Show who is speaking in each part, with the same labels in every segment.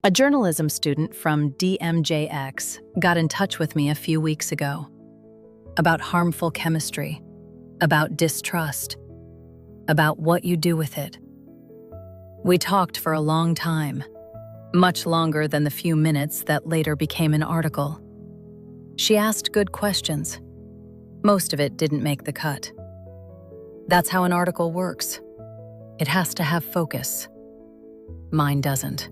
Speaker 1: A journalism student from DMJX got in touch with me a few weeks ago about harmful chemistry, about distrust, about what you do with it. We talked for a long time, much longer than the few minutes that later became an article. She asked good questions. Most of it didn't make the cut. That's how an article works. It has to have focus. Mine doesn't.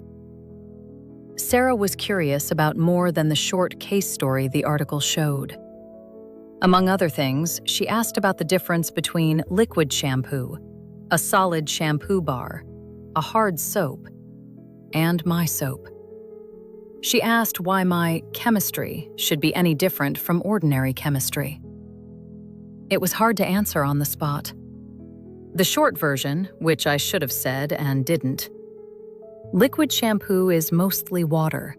Speaker 1: Sarah was curious about more than the short case story the article showed. Among other things, she asked about the difference between liquid shampoo, a solid shampoo bar, a hard soap, and my soap. She asked why my chemistry should be any different from ordinary chemistry. It was hard to answer on the spot. The short version, which I should have said and didn't: liquid shampoo is mostly water,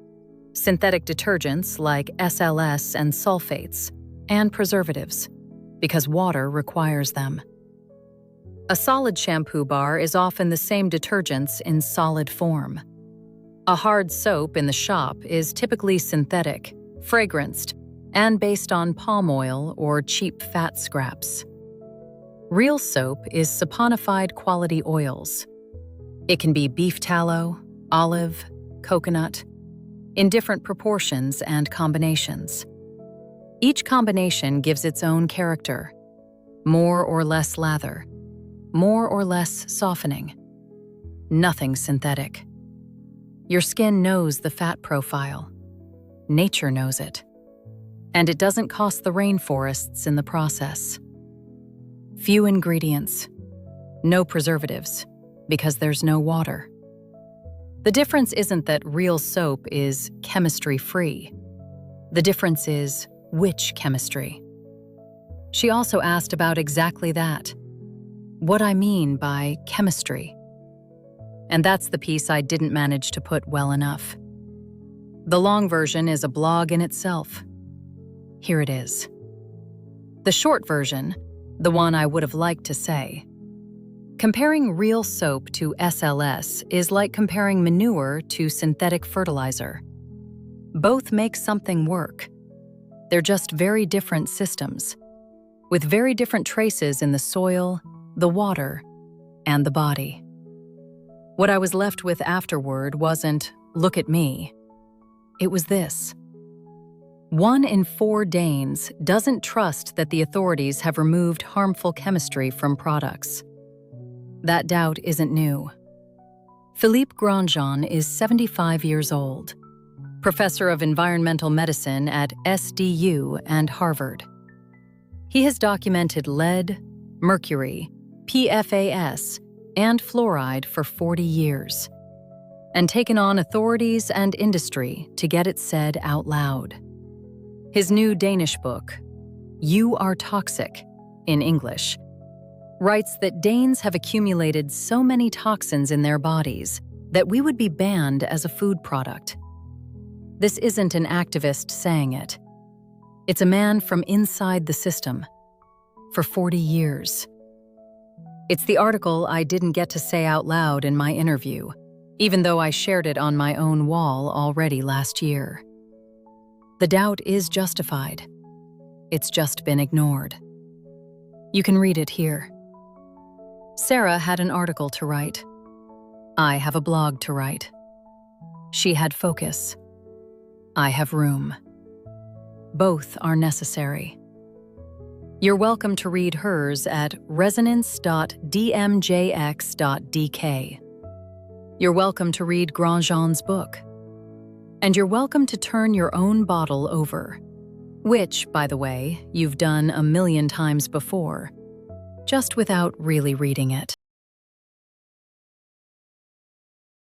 Speaker 1: synthetic detergents like SLS and sulfates, and preservatives, because water requires them. A solid shampoo bar is often the same detergents in solid form. A hard soap in the shop is typically synthetic, fragranced, and based on palm oil or cheap fat scraps. Real soap is saponified quality oils. It can be beef tallow, olive, coconut, in different proportions and combinations. Each combination gives its own character: more or less lather, more or less softening. Nothing synthetic. Your skin knows the fat profile. Nature knows it. And it doesn't cost the rainforests in the process. Few ingredients. No preservatives, because there's no water. The difference isn't that real soap is chemistry-free. The difference is which chemistry. She also asked about exactly that. What I mean by chemistry. And that's the piece I didn't manage to put well enough. The long version is a blog in itself. Here it is. The short version, the one I would have liked to say: comparing real soap to SLS is like comparing manure to synthetic fertilizer. Both make something work. They're just very different systems, with very different traces in the soil, the water, and the body. What I was left with afterward wasn't, "Look at me." It was this: 1 in 4 Danes doesn't trust that the authorities have removed harmful chemistry from products. That doubt isn't new. Philippe Grandjean is 75 years old, professor of environmental medicine at SDU and Harvard. He has documented lead, mercury, PFAS, and fluoride for 40 years, and taken on authorities and industry to get it said out loud. His new Danish book, "You Are Toxic," in English, writes that Danes have accumulated so many toxins in their bodies that we would be banned as a food product. This isn't an activist saying it. It's a man from inside the system, for 40 years. It's the article I didn't get to say out loud in my interview, even though I shared it on my own wall already last year. The doubt is justified. It's just been ignored. You can read it here. Sarah had an article to write. I have a blog to write. She had focus. I have room. Both are necessary. You're welcome to read hers at resonance.dmjx.dk. You're welcome to read Grandjean's book. And you're welcome to turn your own bottle over, which, by the way, you've done a million times before, just without really reading it.